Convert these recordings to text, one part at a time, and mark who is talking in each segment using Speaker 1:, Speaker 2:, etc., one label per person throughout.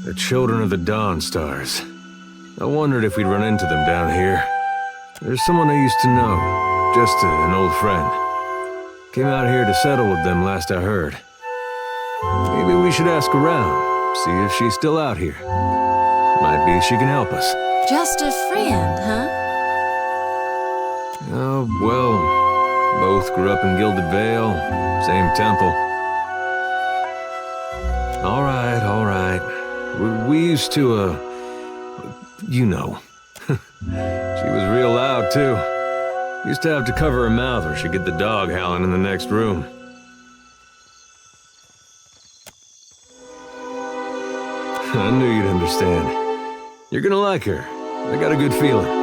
Speaker 1: The children of the Dawn Stars. I wondered if we'd run into them down here. There's someone I used to know, just an old friend. Came out here to settle with them last I heard. Maybe we should ask around, see if she's still out here. Might be she can help us.
Speaker 2: Just a friend, huh?
Speaker 1: Oh, well, both grew up in Gilded Vale, same temple. All right. We used to, you know. She was real loud, too. Used to have to cover her mouth or she'd get the dog howling in the next room. I knew you'd understand. You're gonna like her. I got a good feeling.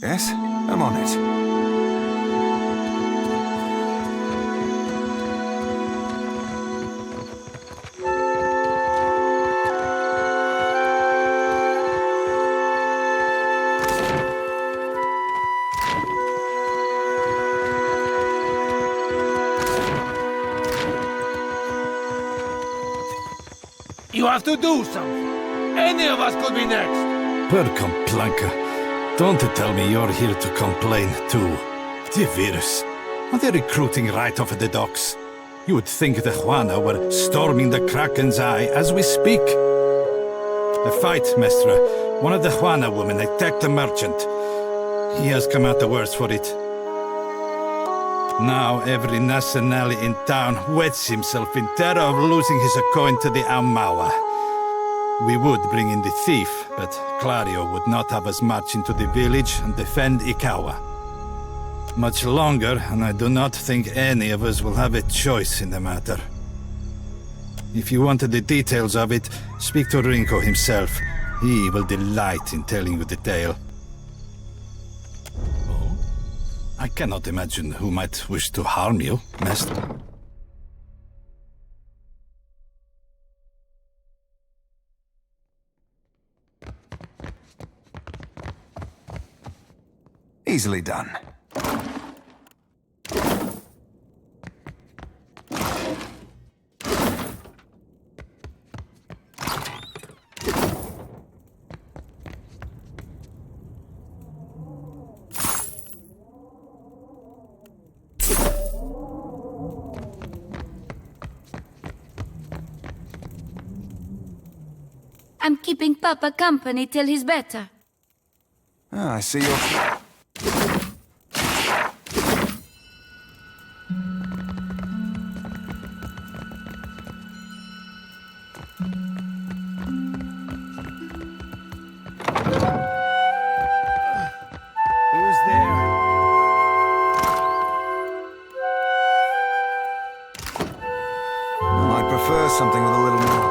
Speaker 3: Yes, I'm on it.
Speaker 4: You have to do something. Any of us could be next.
Speaker 5: Per complanca. Don't tell me you're here to complain, too. The virus. Are they recruiting right off of the docks? You would think the Juana were storming the Kraken's Eye as we speak. A fight, Mestra. One of the Juana women attacked a merchant. He has come out the worse for it. Now every Nasanali in town wets himself in terror of losing his coin to the Aumaua. We would bring in the thief, but Clario would not have us march into the village and defend Ikawa. Much longer, and I do not think any of us will have a choice in the matter. If you wanted the details of it, speak to Rinko himself. He will delight in telling you the tale. Oh? I cannot imagine who might wish to harm you, Master.
Speaker 3: Easily done.
Speaker 2: I'm keeping Papa company till he's better.
Speaker 3: Ah, I see you're... something with a little more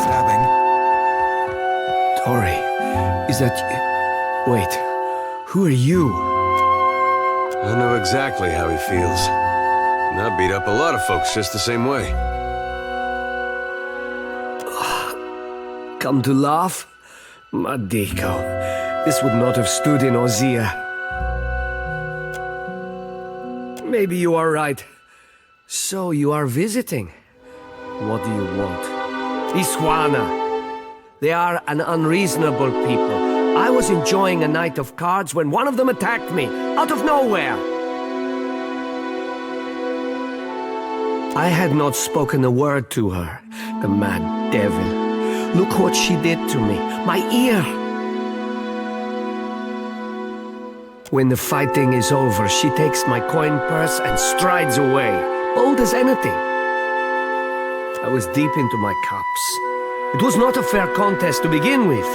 Speaker 3: stabbing.
Speaker 6: Tori, is that... Wait, who are you?
Speaker 1: I know exactly how he feels. And I beat up a lot of folks just the same way.
Speaker 6: Come to laugh? Madiko, this would not have stood in Ozia. Maybe you are right. So you are visiting. What do you want? Iswana. They are an unreasonable people. I was enjoying a night of cards when one of them attacked me, out of nowhere. I had not spoken a word to her, the mad devil. Look what she did to me, my ear. When the fighting is over, she takes my coin purse and strides away, bold as anything. I was deep into my cups. It was not a fair contest to begin with.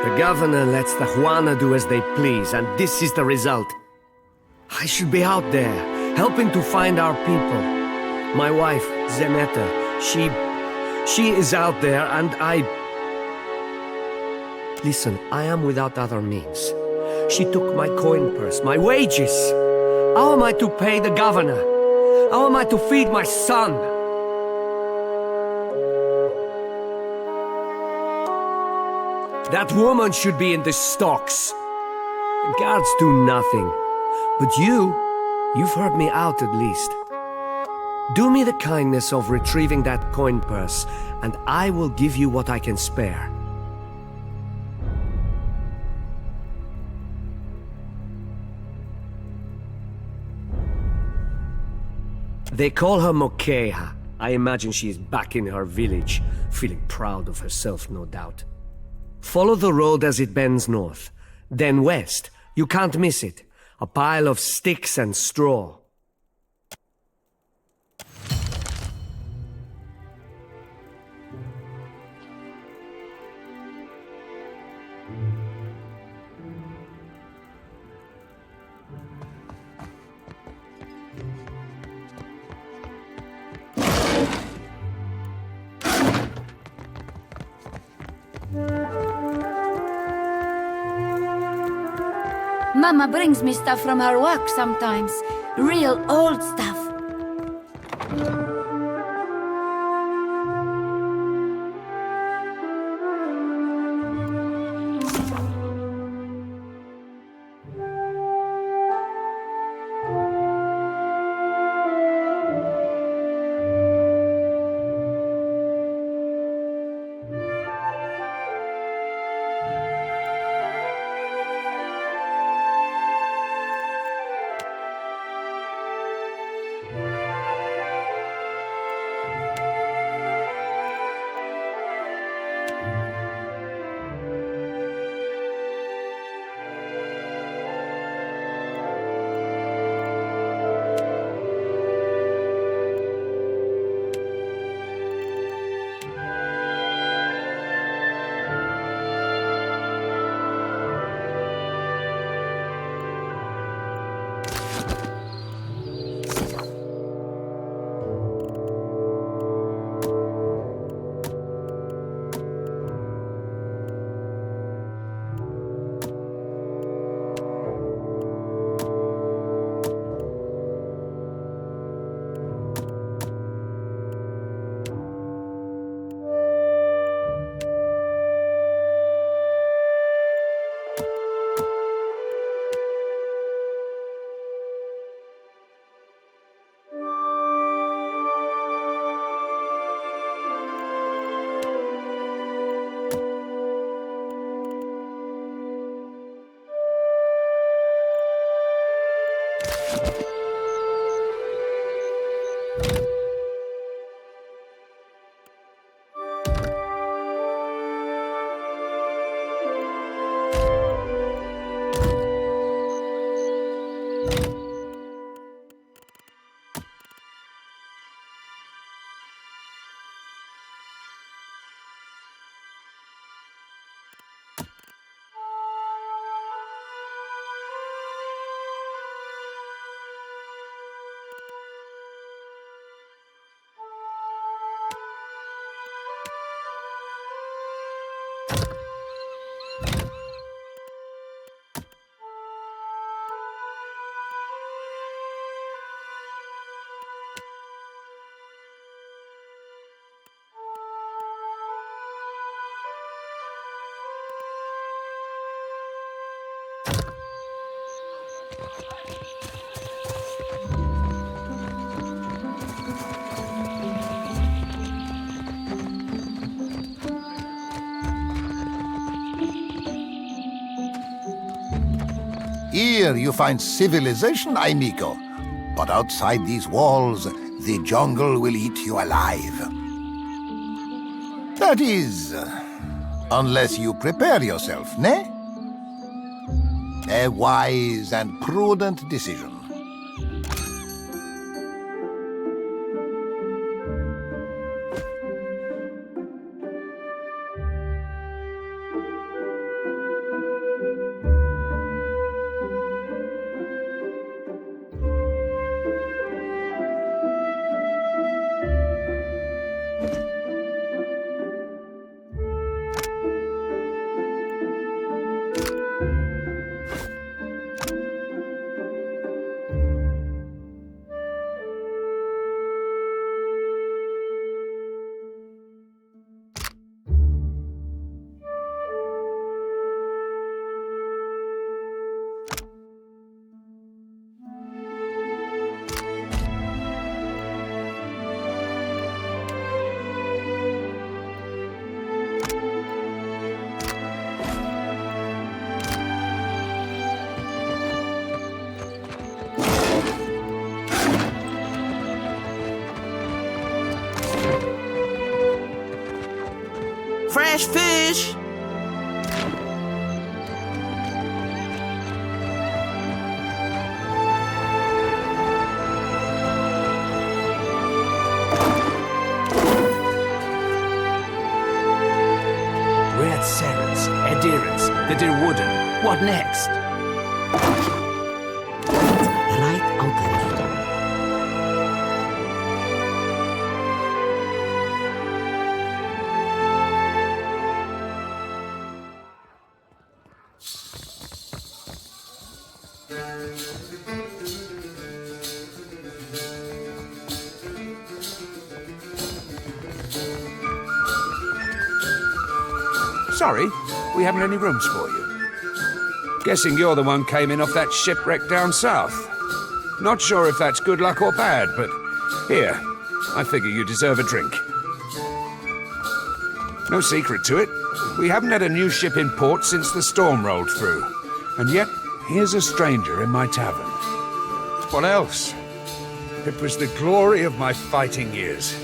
Speaker 6: The governor lets the Juana do as they please, and this is the result. I should be out there, helping to find our people. My wife, Zeneta, She is out there, and I... Listen, I am without other means. She took my coin purse, my wages. How am I to pay the governor? How am I to feed my son? That woman should be in the stocks. The guards do nothing. But you've heard me out at least. Do me the kindness of retrieving that coin purse, and I will give you what I can spare. They call her Mokeha. I imagine she is back in her village, feeling proud of herself, no doubt. Follow the road as it bends north, then west. You can't miss it. A pile of sticks and straw.
Speaker 2: Mama brings me stuff from her work sometimes. Real old stuff.
Speaker 3: Here you find civilization, amigo. But outside these walls, the jungle will eat you alive. That is, unless you prepare yourself, ne? A wise and prudent decision.
Speaker 7: Fresh fish!
Speaker 8: We're at Sarah's, Adherence, the Dear Wooden. What next?
Speaker 7: Right out there.
Speaker 9: Sorry, we haven't any rooms for you. Guessing you're the one came in off that shipwreck down south. Not sure if that's good luck or bad, but here, I figure you deserve a drink. No secret to it. We haven't had a new ship in port since the storm rolled through. And yet, here's a stranger in my tavern. What else? It was the glory of my fighting years.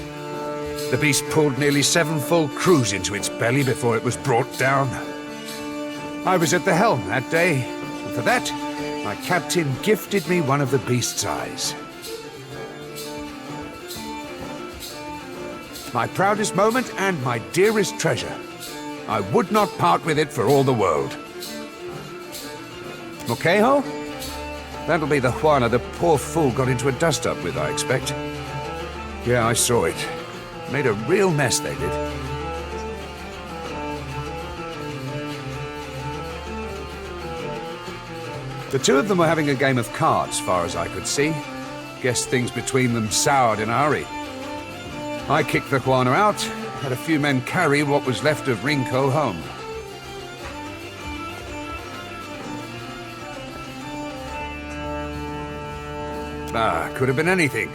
Speaker 9: The beast pulled nearly 7 full crews into its belly before it was brought down. I was at the helm that day, and for that, my captain gifted me one of the beast's eyes. My proudest moment and my dearest treasure. I would not part with it for all the world. Moquejo? That'll be the Juana the poor fool got into a dust-up with, I expect. Yeah, I saw it. Made a real mess, they did. The two of them were having a game of cards, far as I could see. Guess things between them soured in a hurry. I kicked the Juana out, had a few men carry what was left of Rinko home. Could have been anything.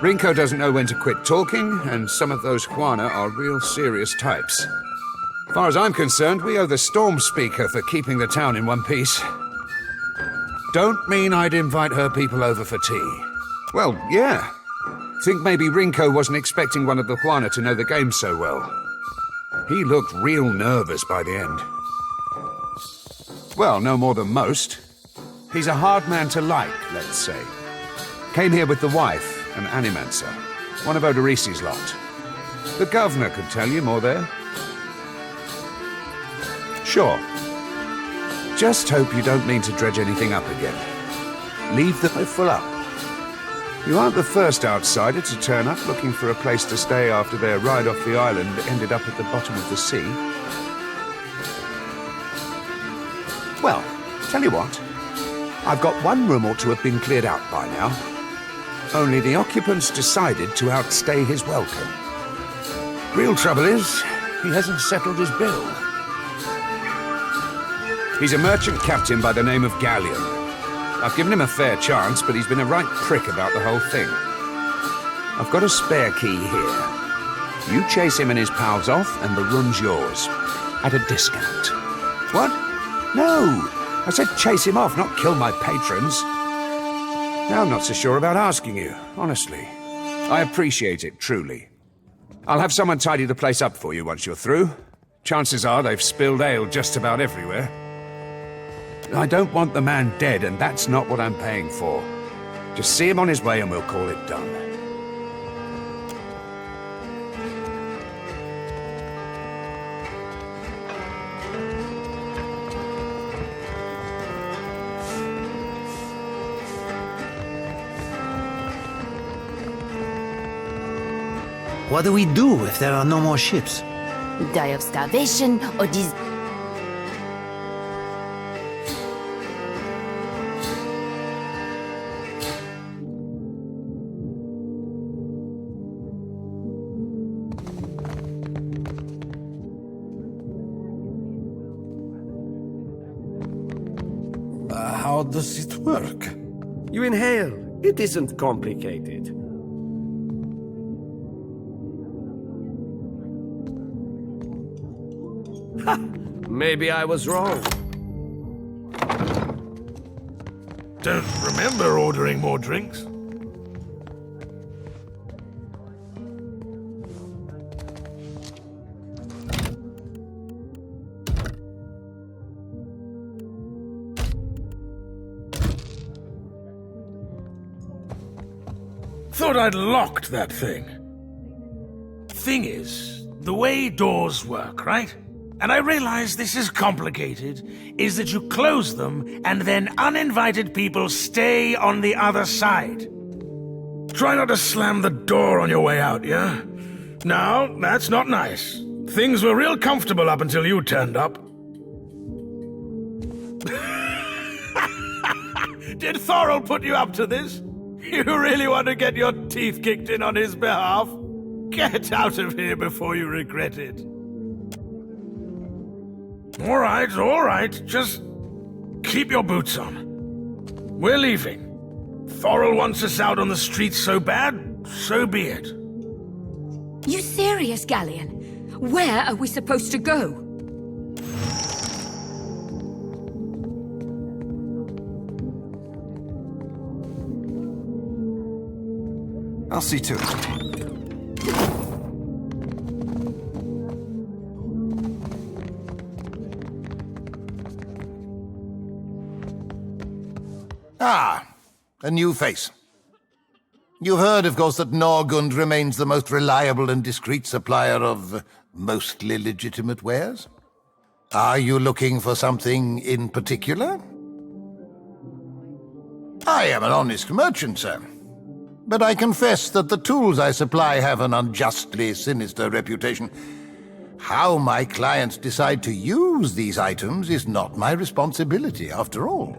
Speaker 9: Rinko doesn't know when to quit talking, and some of those Juana are real serious types. As far as I'm concerned, we owe the Storm Speaker for keeping the town in one piece. Don't mean I'd invite her people over for tea. Well, yeah. Think maybe Rinko wasn't expecting one of the Juana to know the game so well. He looked real nervous by the end. Well, no more than most. He's a hard man to like, let's say. Came here with the wife, an animancer, one of Odorisi's lot. The governor could tell you more there. Sure. Just hope you don't mean to dredge anything up again. Leave the full up. You aren't the first outsider to turn up looking for a place to stay after their ride off the island ended up at the bottom of the sea. Well, tell you what. I've got one room or two have been cleared out by now. Only the occupants decided to outstay his welcome. Real trouble is, he hasn't settled his bill. He's a merchant captain by the name of Galleon. I've given him a fair chance, but he's been a right prick about the whole thing. I've got a spare key here. You chase him and his pals off, and the room's yours. At a discount. What? No! I said chase him off, not kill my patrons. Now I'm not so sure about asking you, honestly. I appreciate it, truly. I'll have someone tidy the place up for you once you're through. Chances are they've spilled ale just about everywhere. I don't want the man dead, and that's not what I'm paying for. Just see him on his way and we'll call it done.
Speaker 7: What do we do if there are no more ships?
Speaker 2: Die of starvation or dis...
Speaker 5: How does it work?
Speaker 6: You inhale. It isn't complicated. Ha! Maybe I was wrong.
Speaker 4: Don't remember ordering more drinks. thought I'd locked that thing. Thing is, the way doors work, right? And I realize this is complicated, is that you close them and then uninvited people stay on the other side. Try not to slam the door on your way out, yeah? Now, that's not nice. Things were real comfortable up until you turned up. Did Thorol put you up to this? You really want to get your teeth kicked in on his behalf? Get out of here before you regret it. All right. Just keep your boots on. We're leaving. Thorol wants us out on the streets so bad, so be it.
Speaker 2: You serious, Galleon? Where are we supposed to go?
Speaker 10: I'll see to it.
Speaker 3: Ah, a new face. You've heard, of course, that Norgund remains the most reliable and discreet supplier of mostly legitimate wares. Are you looking for something in particular? I am an honest merchant, sir. But I confess that the tools I supply have an unjustly sinister reputation. How my clients decide to use these items is not my responsibility, after all.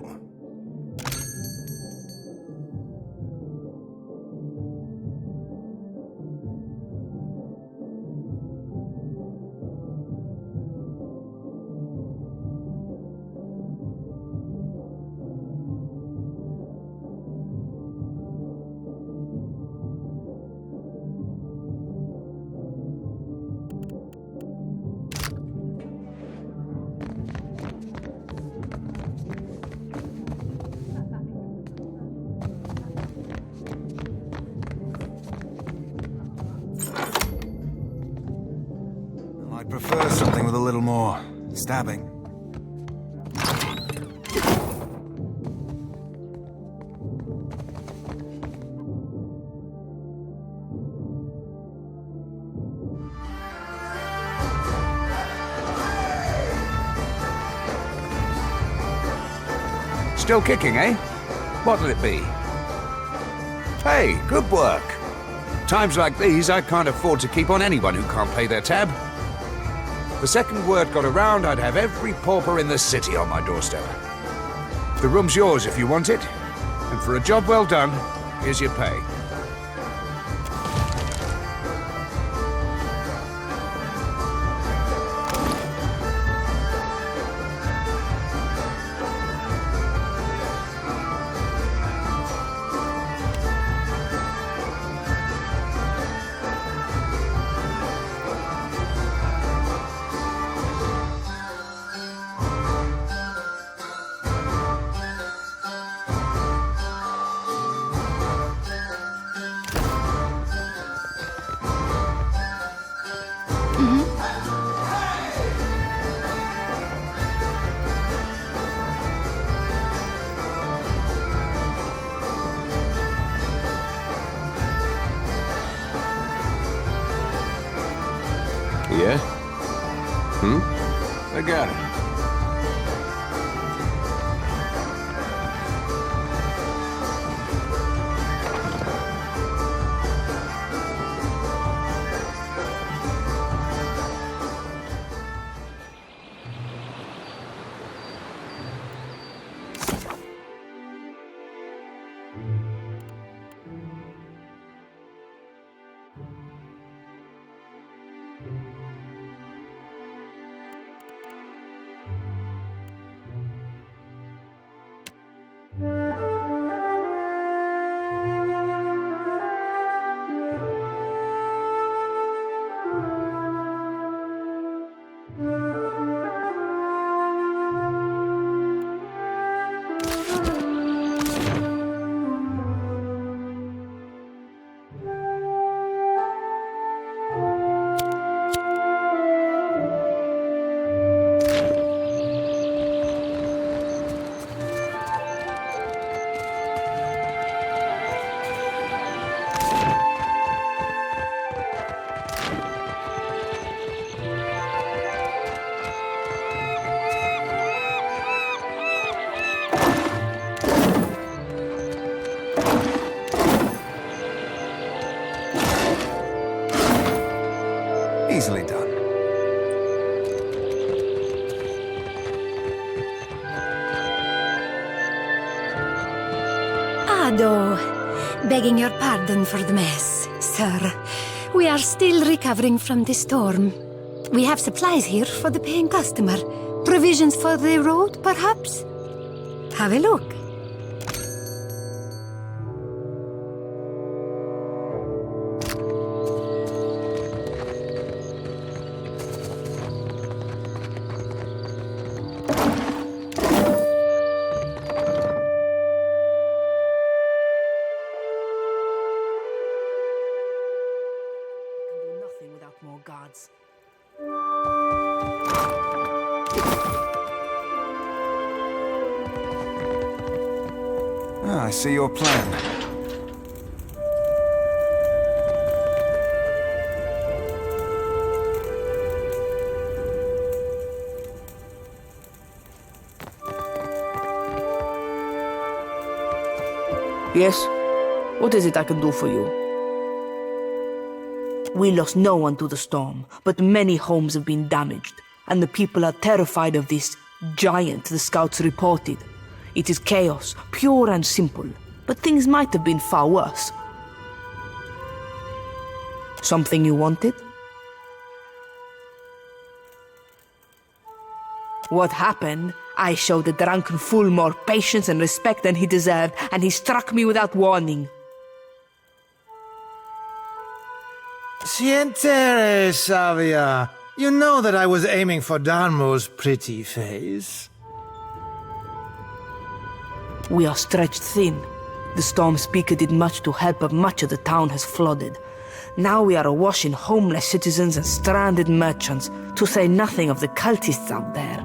Speaker 10: I'd prefer something with a little more stabbing.
Speaker 9: Still kicking, eh? What'll it be? Hey, good work. Times like these, I can't afford to keep on anyone who can't pay their tab. The second word got around, I'd have every pauper in the city on my doorstep. The room's yours if you want it, and for a job well done, here's your pay.
Speaker 1: Yeah? I got it.
Speaker 10: Easily done.
Speaker 2: Ado, begging your pardon for the mess, sir. We are still recovering from the storm. We have supplies here for the paying customer. Provisions for the road, perhaps? Have a look.
Speaker 8: Nothing without more guards.
Speaker 10: Ah, I see your plan.
Speaker 11: Yes? What is it I can do for you? We lost no one to the storm, but many homes have been damaged, and the people are terrified of this giant the scouts reported. It is chaos, pure and simple, but things might have been far worse. Something you wanted? What happened? I showed the drunken fool more patience and respect than he deserved, and he struck me without warning.
Speaker 7: Sientere, Savia. You know that I was aiming for Darmo's pretty face.
Speaker 11: We are stretched thin. The storm speaker did much to help, but much of the town has flooded. Now we are awash in homeless citizens and stranded merchants, to say nothing of the cultists out there.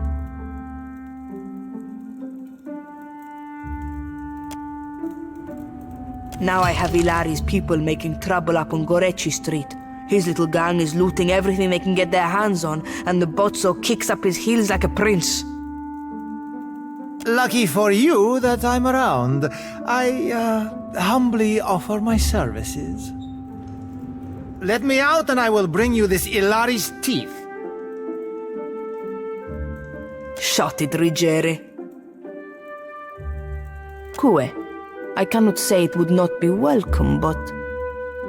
Speaker 11: Now I have Ilari's people making trouble up on Gorechi Street. His little gang is looting everything they can get their hands on, and the Bozzo kicks up his heels like a prince.
Speaker 7: Lucky for you that I'm around. I humbly offer my services. Let me out and I will bring you this Ilari's teeth.
Speaker 11: Shut it, Ruggieri. Cue, I cannot say it would not be welcome, but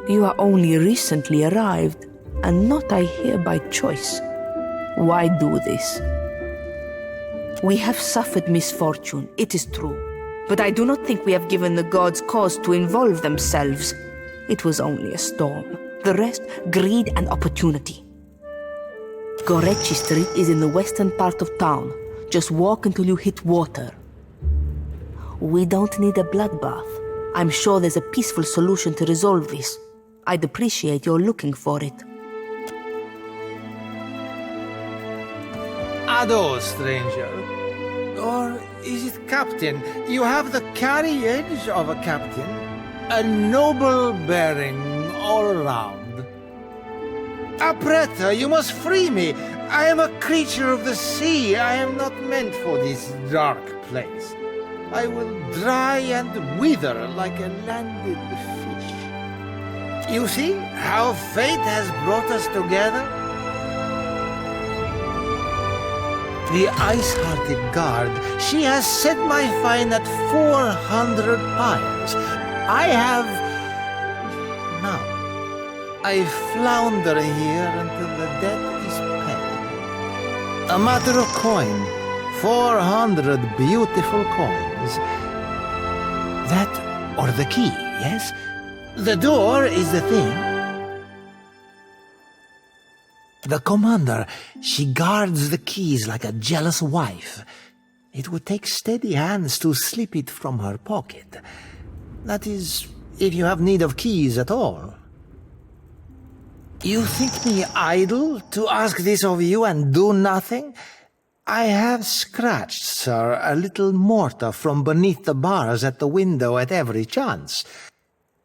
Speaker 11: you are only recently arrived, and not, I hear, by choice. Why do this? We have suffered misfortune, it is true, but I do not think we have given the gods cause to involve themselves. It was only a storm. The rest, greed and opportunity. Gorechi Street is in the western part of town. Just walk until you hit water. We don't need a bloodbath. I'm sure there's a peaceful solution to resolve this. I'd appreciate your looking for it.
Speaker 7: Ado, stranger. Or is it captain? You have the carriage of a captain. A noble bearing all around. Apretta, you must free me. I am a creature of the sea. I am not meant for this dark place. I will dry and wither like a landed fish. You see how fate has brought us together? The ice-hearted guard, she has set my fine at 400 pyres. I have... Now, I flounder here until the debt is paid. A matter of coin. 400 beautiful coins. That or the key, yes? The door is the thing. The commander, she guards the keys like a jealous wife. It would take steady hands to slip it from her pocket. That is, if you have need of keys at all. You think me idle to ask this of you and do nothing? I have scratched, sir, a little mortar from beneath the bars at the window at every chance.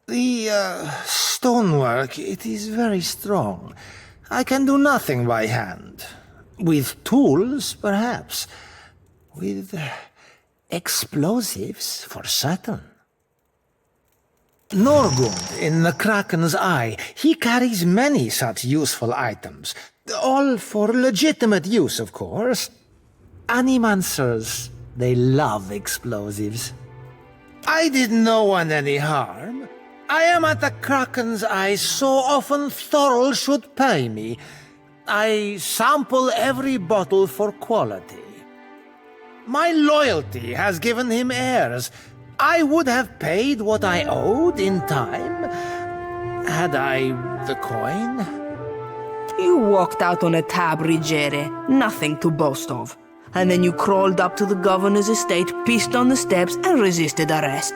Speaker 7: The stonework, it is very strong. I can do nothing by hand. With tools, perhaps. With explosives, for certain. Norgund in the Kraken's Eye. He carries many such useful items. All for legitimate use, of course. Animancers, they love explosives. I did no one any harm. I am at the Kraken's Eye so often Thorol should pay me. I sample every bottle for quality. My loyalty has given him heirs. I would have paid what I owed in time, had I the coin.
Speaker 11: You walked out on a tab, Rigere, nothing to boast of. And then you crawled up to the governor's estate, pissed on the steps, and resisted arrest.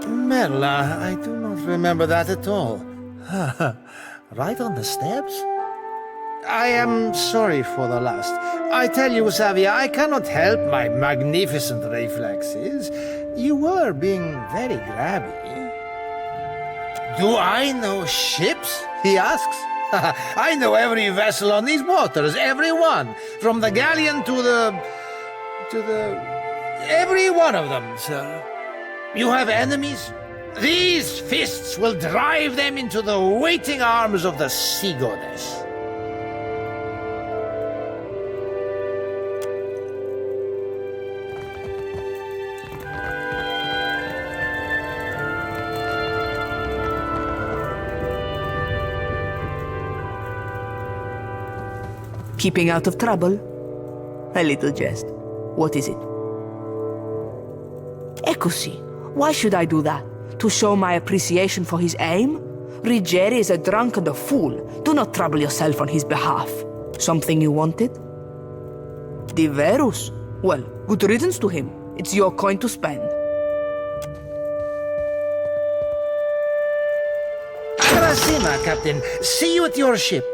Speaker 7: Merla, I do not remember that at all. Right on the steps? I am sorry for the last. I tell you, Xavier, I cannot help my magnificent reflexes. You were being very grabby. Do I know ships? He asks. I know every vessel on these waters, every one. From the galleon to the... every one of them, sir. You have enemies? These fists will drive them into the waiting arms of the sea goddess.
Speaker 11: Keeping out of trouble? A little jest. What is it? Eccoci. Why should I do that? To show my appreciation for his aim? Rigere is a drunk and a fool. Do not trouble yourself on his behalf. Something you wanted? Diverus? Well, good riddance to him. It's your coin to spend.
Speaker 7: Krasina, Captain. See you at your ship.